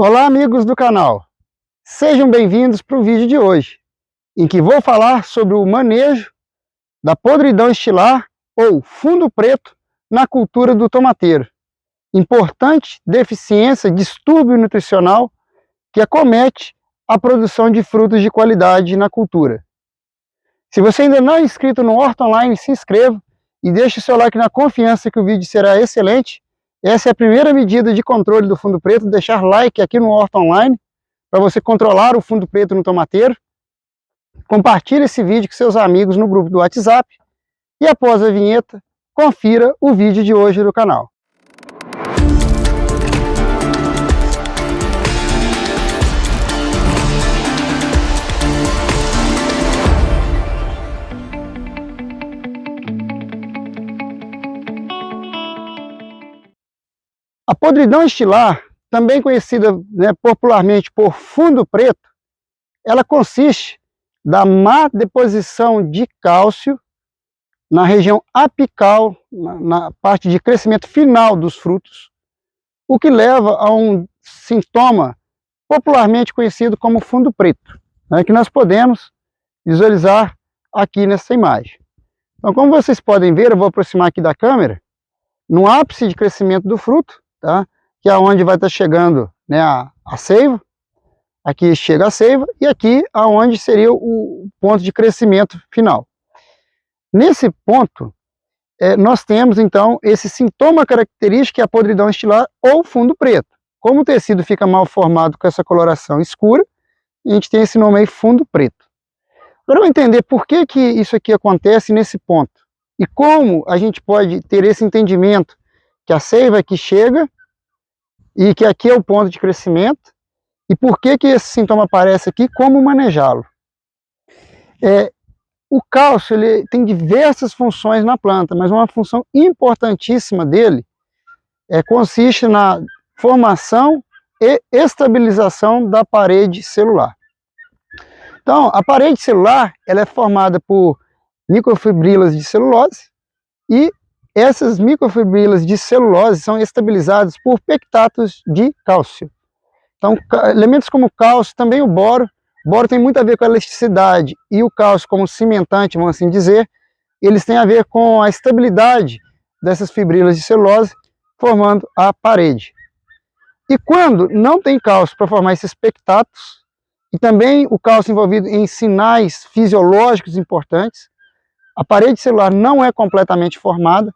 Olá, amigos do canal. Sejam bem-vindos para o vídeo de hoje, em que vou falar sobre o manejo da podridão estilar ou fundo preto na cultura do tomateiro. Importante deficiência, distúrbio nutricional que acomete a produção de frutos de qualidade na cultura. Se você ainda não é inscrito no Horta Online, se inscreva e deixe o seu like na confiança que o vídeo será excelente. Essa é a primeira medida de controle do fundo preto, deixar like aqui no Horta Online, para você controlar o fundo preto no tomateiro. Compartilhe esse vídeo com seus amigos no grupo do WhatsApp e após a vinheta, confira o vídeo de hoje do canal. A podridão estilar, também conhecida popularmente por fundo preto, ela consiste da má deposição de cálcio na região apical, na parte de crescimento final dos frutos, o que leva a um sintoma popularmente conhecido como fundo preto, que nós podemos visualizar aqui nessa imagem. Então, como vocês podem ver, eu vou aproximar aqui da câmera, no ápice de crescimento do fruto, que é onde vai estar chegando a seiva. Aqui chega a seiva e aqui aonde seria o ponto de crescimento final. Nesse ponto, nós temos então esse sintoma característico que é a podridão estilar ou fundo preto. Como o tecido fica mal formado com essa coloração escura, a gente tem esse nome aí, fundo preto. Agora vamos entender por que isso aqui acontece nesse ponto e como a gente pode ter esse entendimento que a seiva aqui chega e que aqui é o ponto de crescimento, e por que esse sintoma aparece aqui, como manejá-lo. O cálcio ele tem diversas funções na planta, mas uma função importantíssima dele consiste na formação e estabilização da parede celular. Então, a parede celular ela é formada por microfibrilas de celulose, e essas microfibrilas de celulose são estabilizadas por pectatos de cálcio. Então, elementos como o cálcio, também o boro. O boro tem muito a ver com a elasticidade, e o cálcio como cimentante, vamos assim dizer, eles têm a ver com a estabilidade dessas fibrilas de celulose, formando a parede. E quando não tem cálcio para formar esses pectatos, e também o cálcio envolvido em sinais fisiológicos importantes, a parede celular não é completamente formada,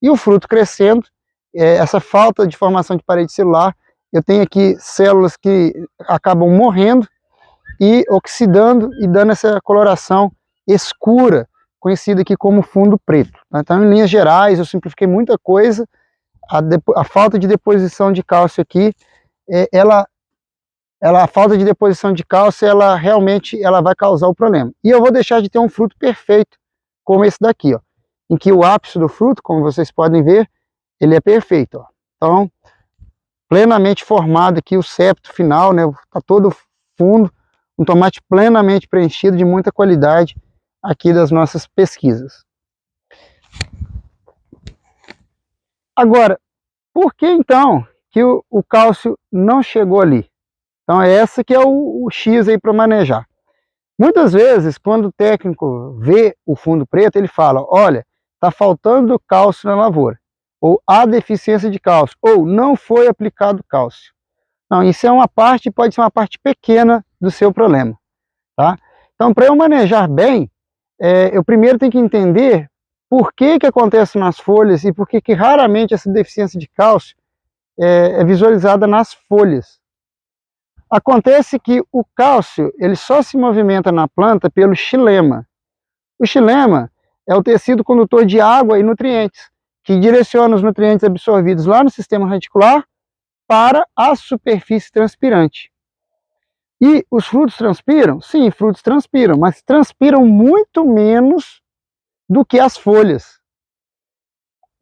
e o fruto crescendo, essa falta de formação de parede celular, eu tenho aqui células que acabam morrendo e oxidando e dando essa coloração escura, conhecida aqui como fundo preto. Então, em linhas gerais, eu simplifiquei muita coisa. A falta de deposição de cálcio aqui, a falta de deposição de cálcio, ela realmente vai causar o problema. E eu vou deixar de ter um fruto perfeito, como esse daqui, em que o ápice do fruto, como vocês podem ver, ele é perfeito. Então, plenamente formado aqui o septo final, está todo fundo, um tomate plenamente preenchido, de muita qualidade aqui das nossas pesquisas. Agora, por que então que o cálcio não chegou ali? Então, essa que é o X aí para manejar. Muitas vezes, quando o técnico vê o fundo preto, ele fala, olha, está faltando cálcio na lavoura, ou há deficiência de cálcio, ou não foi aplicado cálcio. Não, isso é uma parte, pode ser uma parte pequena do seu problema. Então, para eu manejar bem, eu primeiro tenho que entender por que acontece nas folhas e por que raramente essa deficiência de cálcio é visualizada nas folhas. Acontece que o cálcio ele só se movimenta na planta pelo xilema. O xilema é o tecido condutor de água e nutrientes, que direciona os nutrientes absorvidos lá no sistema radicular para a superfície transpirante. E os frutos transpiram? Sim, frutos transpiram, mas transpiram muito menos do que as folhas.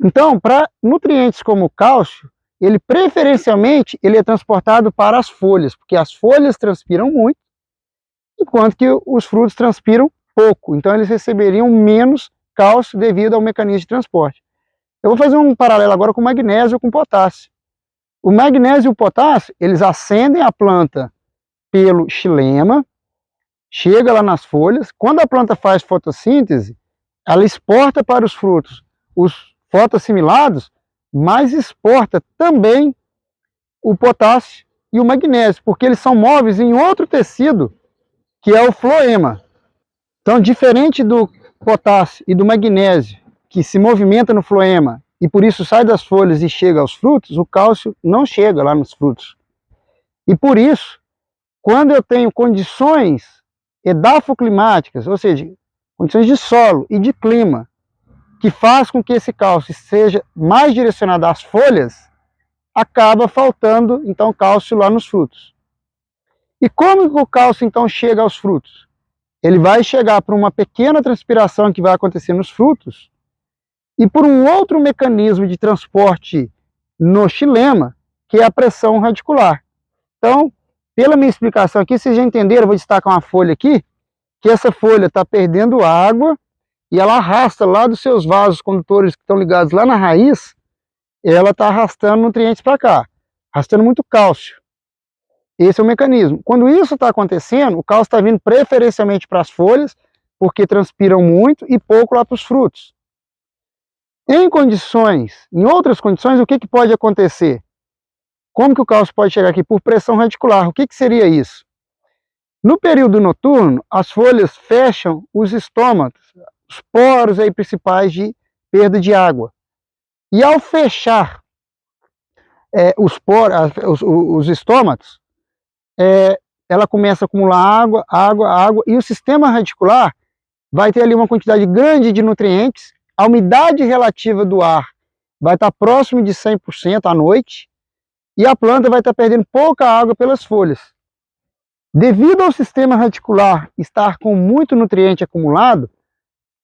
Então, para nutrientes como o cálcio, ele preferencialmente é transportado para as folhas, porque as folhas transpiram muito, enquanto que os frutos transpiram pouco. Então eles receberiam menos cálcio devido ao mecanismo de transporte. Eu vou fazer um paralelo agora com magnésio ou com potássio. O magnésio e o potássio, eles ascendem a planta pelo xilema, chega lá nas folhas. Quando a planta faz fotossíntese, ela exporta para os frutos os fotoassimilados, mas exporta também o potássio e o magnésio, porque eles são móveis em outro tecido, que é o floema. Então, diferente do potássio e do magnésio, que se movimenta no floema e por isso sai das folhas e chega aos frutos, o cálcio não chega lá nos frutos. E por isso, quando eu tenho condições edafoclimáticas, ou seja, condições de solo e de clima, que faz com que esse cálcio seja mais direcionado às folhas, acaba faltando, então, cálcio lá nos frutos. E como que o cálcio, então, chega aos frutos? Ele vai chegar por uma pequena transpiração que vai acontecer nos frutos e por um outro mecanismo de transporte no xilema, que é a pressão radicular. Então, pela minha explicação aqui, vocês já entenderam, eu vou destacar uma folha aqui, que essa folha está perdendo água e ela arrasta lá dos seus vasos condutores que estão ligados lá na raiz, ela está arrastando nutrientes para cá, arrastando muito cálcio. Esse é o mecanismo. Quando isso está acontecendo, o cálcio está vindo preferencialmente para as folhas, porque transpiram muito, e pouco lá para os frutos. Em outras condições, o que pode acontecer? Como que o cálcio pode chegar aqui? Por pressão radicular. O que seria isso? No período noturno, as folhas fecham os estômatos, os poros aí principais de perda de água. E ao fechar os estômatos, ela começa a acumular água, e o sistema radicular vai ter ali uma quantidade grande de nutrientes, a umidade relativa do ar vai estar próximo de 100% à noite, e a planta vai estar perdendo pouca água pelas folhas. Devido ao sistema radicular estar com muito nutriente acumulado,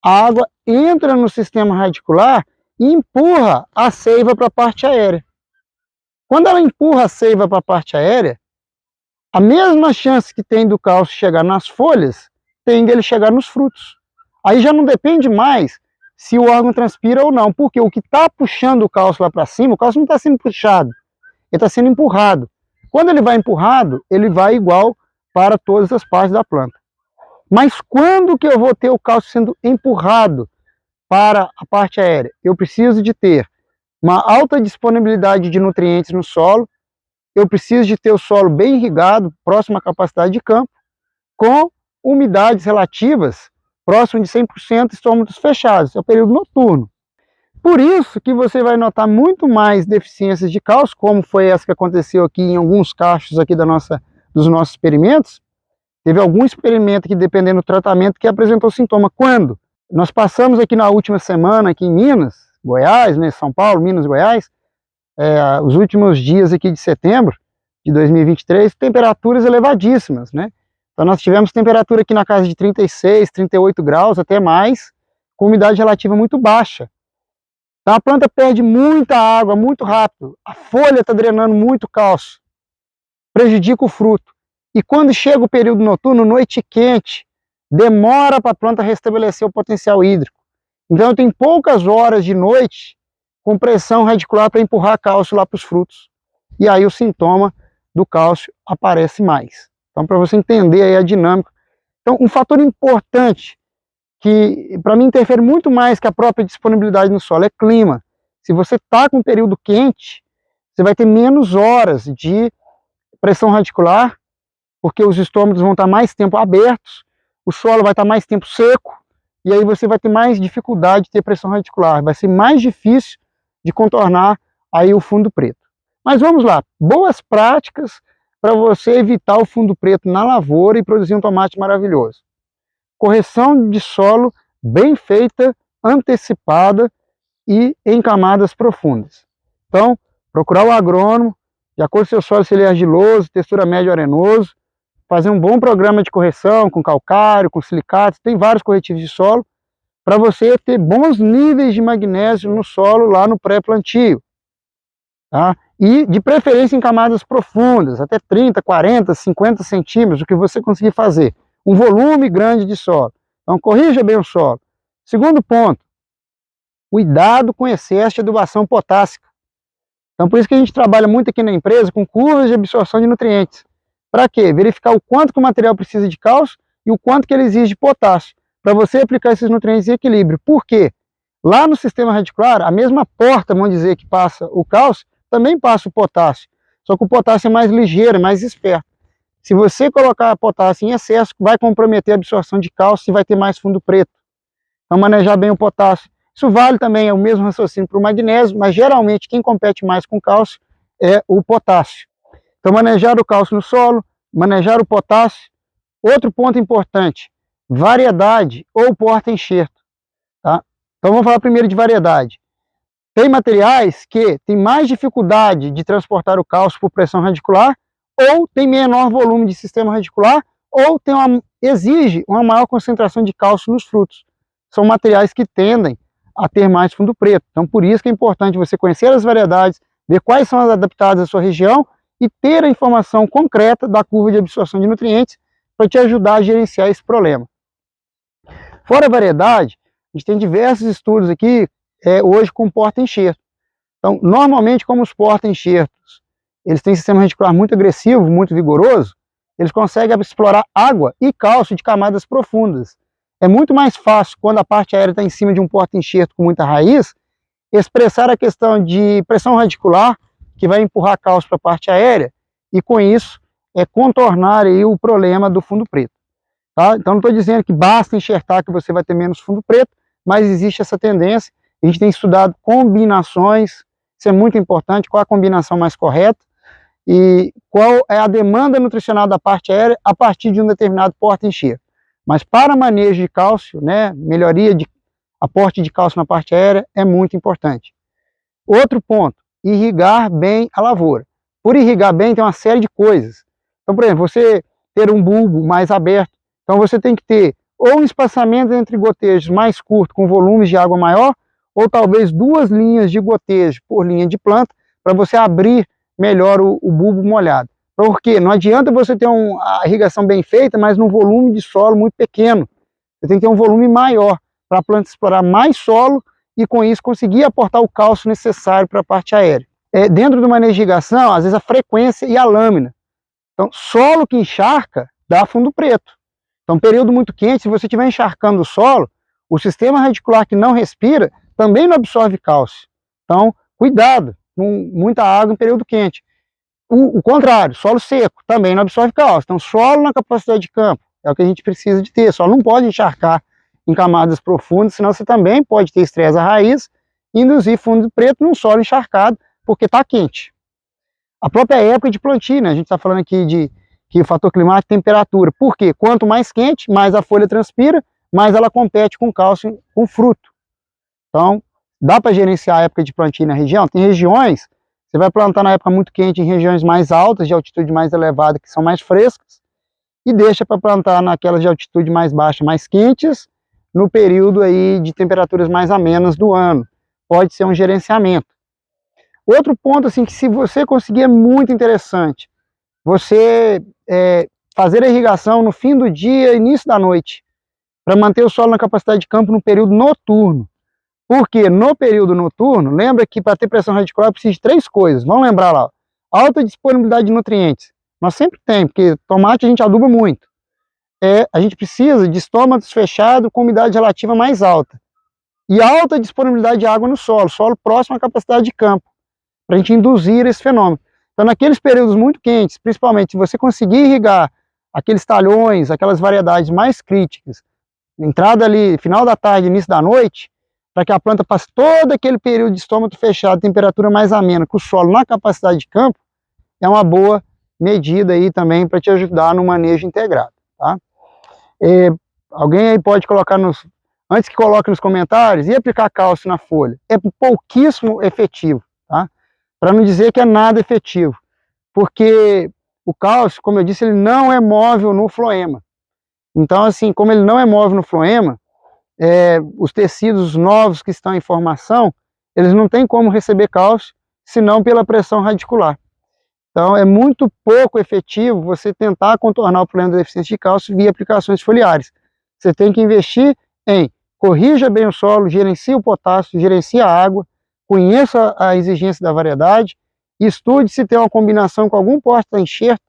a água entra no sistema radicular e empurra a seiva para a parte aérea. Quando ela empurra a seiva para a parte aérea, a mesma chance que tem do cálcio chegar nas folhas, tem dele chegar nos frutos. Aí já não depende mais se o órgão transpira ou não, porque o que está puxando o cálcio lá para cima, o cálcio não está sendo puxado, ele está sendo empurrado. Quando ele vai empurrado, ele vai igual para todas as partes da planta. Mas quando que eu vou ter o cálcio sendo empurrado para a parte aérea? Eu preciso de ter uma alta disponibilidade de nutrientes no solo, eu preciso de ter o solo bem irrigado, próximo à capacidade de campo, com umidades relativas próximo de 100%, estômatos fechados, é o período noturno. Por isso que você vai notar muito mais deficiências de cálcio, como foi essa que aconteceu aqui em alguns cachos aqui dos nossos experimentos. Teve algum experimento que, dependendo do tratamento, que apresentou sintoma. Quando? Nós passamos aqui na última semana, aqui em Minas, Goiás, né, São Paulo, Minas, Goiás, os últimos dias aqui de setembro de 2023, temperaturas elevadíssimas, né? Então nós tivemos temperatura aqui na casa de 36, 38 graus, até mais, com umidade relativa muito baixa. Então a planta perde muita água muito rápido, a folha está drenando muito cálcio, prejudica o fruto. E quando chega o período noturno, noite quente, demora para a planta restabelecer o potencial hídrico. Então eu tenho poucas horas de noite com pressão radicular para empurrar cálcio lá para os frutos. E aí o sintoma do cálcio aparece mais. Então, para você entender aí a dinâmica. Então, um fator importante que, para mim, interfere muito mais que a própria disponibilidade no solo é clima. Se você está com um período quente, você vai ter menos horas de pressão radicular, porque os estômatos vão estar mais tempo abertos, o solo vai estar mais tempo seco, e aí você vai ter mais dificuldade de ter pressão radicular. Vai ser mais difícil de contornar aí o fundo preto. Mas vamos lá, boas práticas para você evitar o fundo preto na lavoura e produzir um tomate maravilhoso. Correção de solo bem feita, antecipada e em camadas profundas. Então, procurar o agrônomo, de acordo com o seu solo, se ele é argiloso, textura médio arenoso, fazer um bom programa de correção com calcário, com silicatos, tem vários corretivos de solo, para você ter bons níveis de magnésio no solo lá no pré-plantio. Tá? E de preferência em camadas profundas, até 30, 40, 50 centímetros, o que você conseguir fazer. Um volume grande de solo. Então corrija bem o solo. Segundo ponto, cuidado com excesso de adubação potássica. Então por isso que a gente trabalha muito aqui na empresa com curvas de absorção de nutrientes. Para quê? Verificar o quanto que o material precisa de cálcio e o quanto que ele exige de potássio, para você aplicar esses nutrientes em equilíbrio. Por quê? Lá no sistema radicular, a mesma porta, vamos dizer, que passa o cálcio, também passa o potássio. Só que o potássio é mais ligeiro, é mais esperto. Se você colocar potássio em excesso, vai comprometer a absorção de cálcio e vai ter mais fundo preto. Então manejar bem o potássio. Isso vale também, é o mesmo raciocínio para o magnésio, mas geralmente quem compete mais com cálcio é o potássio. Então manejar o cálcio no solo, manejar o potássio. Outro ponto importante, variedade ou porta-enxerto. Tá? Então vamos falar primeiro de variedade. Tem materiais que têm mais dificuldade de transportar o cálcio por pressão radicular, ou tem menor volume de sistema radicular, ou exige uma maior concentração de cálcio nos frutos. São materiais que tendem a ter mais fundo preto. Então por isso que é importante você conhecer as variedades, ver quais são as adaptadas à sua região e ter a informação concreta da curva de absorção de nutrientes para te ajudar a gerenciar esse problema. Fora a variedade, a gente tem diversos estudos aqui hoje com porta-enxerto. Então, normalmente, como os porta-enxertos, eles têm sistema radicular muito agressivo, muito vigoroso, eles conseguem explorar água e cálcio de camadas profundas. É muito mais fácil, quando a parte aérea está em cima de um porta-enxerto com muita raiz, expressar a questão de pressão radicular, que vai empurrar cálcio para a parte aérea, e com isso, contornar aí o problema do fundo preto. Tá? Então não estou dizendo que basta enxertar que você vai ter menos fundo preto, mas existe essa tendência. A gente tem estudado combinações, isso é muito importante, qual a combinação mais correta e qual é a demanda nutricional da parte aérea a partir de um determinado porta-enxerto. Mas para manejo de cálcio, né, melhoria de aporte de cálcio na parte aérea é muito importante. Outro ponto, irrigar bem a lavoura. Por irrigar bem tem uma série de coisas. Então, por exemplo, você ter um bulbo mais aberto, então você tem que ter ou um espaçamento entre gotejos mais curto, com volumes de água maior, ou talvez 2 linhas de gotejo por linha de planta, para você abrir melhor o bulbo molhado. Porque não adianta você ter a irrigação bem feita, mas num volume de solo muito pequeno. Você tem que ter um volume maior, para a planta explorar mais solo e com isso conseguir aportar o cálcio necessário para a parte aérea. Dentro do manejo de irrigação, às vezes a frequência e a lâmina. Então, solo que encharca dá fundo preto. Então, período muito quente, se você estiver encharcando o solo, o sistema radicular que não respira também não absorve cálcio. Então, cuidado com muita água em período quente. O contrário, solo seco também não absorve cálcio. Então, solo na capacidade de campo é o que a gente precisa de ter. Só não pode encharcar em camadas profundas, senão você também pode ter estresse à raiz e induzir fundo preto num solo encharcado, porque está quente. A própria época de plantio, né? A gente está falando aqui que o fator climático é temperatura. Por quê? Quanto mais quente, mais a folha transpira, mais ela compete com cálcio, com fruto. Então, dá para gerenciar a época de plantio na região? Tem regiões, você vai plantar na época muito quente em regiões mais altas, de altitude mais elevada, que são mais frescas, e deixa para plantar naquelas de altitude mais baixa, mais quentes, no período aí de temperaturas mais amenas do ano. Pode ser um gerenciamento. Outro ponto, assim, que se você conseguir é muito interessante, você fazer a irrigação no fim do dia, início da noite, para manter o solo na capacidade de campo no período noturno. Porque no período noturno, lembra que para ter pressão radicular precisa de 3 coisas, vamos lembrar lá, alta disponibilidade de nutrientes, nós sempre tem, porque tomate a gente aduba muito, a gente precisa de estômatos fechados com umidade relativa mais alta, e alta disponibilidade de água no solo, solo próximo à capacidade de campo, para a gente induzir esse fenômeno. Então naqueles períodos muito quentes, principalmente se você conseguir irrigar aqueles talhões, aquelas variedades mais críticas, entrada ali, final da tarde, início da noite, para que a planta passe todo aquele período de estômago fechado, temperatura mais amena, com o solo na capacidade de campo, é uma boa medida aí também para te ajudar no manejo integrado, tá? Alguém aí pode colocar antes que coloque nos comentários, e aplicar cálcio na folha? É pouquíssimo efetivo, tá? Para não dizer que é nada efetivo, porque o cálcio, como eu disse, ele não é móvel no floema. Então, assim, como ele não é móvel no floema, os tecidos novos que estão em formação, eles não têm como receber cálcio, senão pela pressão radicular. Então é muito pouco efetivo você tentar contornar o problema da deficiência de cálcio via aplicações foliares. Você tem que investir em corrija bem o solo, gerencie o potássio, gerencie a água, conheça a exigência da variedade e estude se tem uma combinação com algum porta-enxerto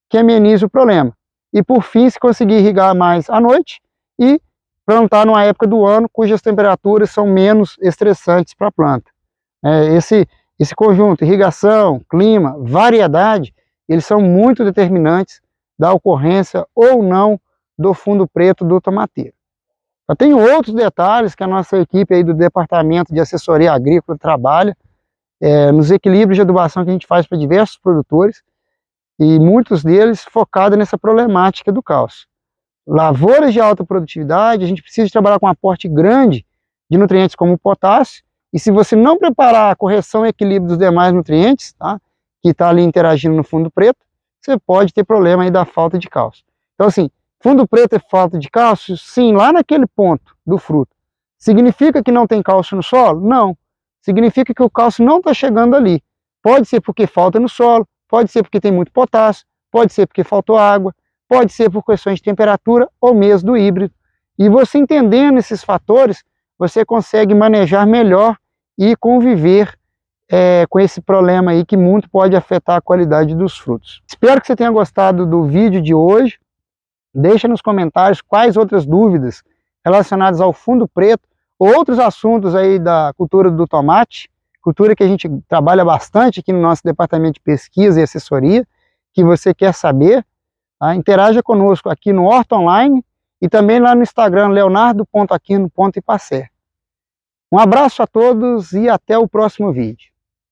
que amenize o problema. E por fim, se conseguir irrigar mais à noite e plantar numa época do ano cujas temperaturas são menos estressantes para a planta. Esse conjunto, irrigação, clima, variedade, eles são muito determinantes da ocorrência ou não do fundo preto do tomateiro. Tem outros detalhes que a nossa equipe aí do Departamento de Assessoria Agrícola trabalha, nos equilíbrios de adubação que a gente faz para diversos produtores, e muitos deles focados nessa problemática do cálcio. Lavouras de alta produtividade, a gente precisa trabalhar com um aporte grande de nutrientes como o potássio, e se você não preparar a correção e equilíbrio dos demais nutrientes, tá, que está ali interagindo no fundo preto, você pode ter problema aí da falta de cálcio. Então assim, fundo preto é falta de cálcio? Sim, lá naquele ponto do fruto. Significa que não tem cálcio no solo? Não. Significa que o cálcio não está chegando ali. Pode ser porque falta no solo, pode ser porque tem muito potássio, pode ser porque faltou água, pode ser por questões de temperatura ou mesmo do híbrido. E você entendendo esses fatores, você consegue manejar melhor e conviver com esse problema aí que muito pode afetar a qualidade dos frutos. Espero que você tenha gostado do vídeo de hoje. Deixa nos comentários quais outras dúvidas relacionadas ao fundo preto ou outros assuntos aí da cultura do tomate, cultura que a gente trabalha bastante aqui no nosso departamento de pesquisa e assessoria, que você quer saber. Tá? Interaja conosco aqui no Horta Online e também lá no Instagram, leonardo.aquino.ipacer. Um abraço a todos e até o próximo vídeo.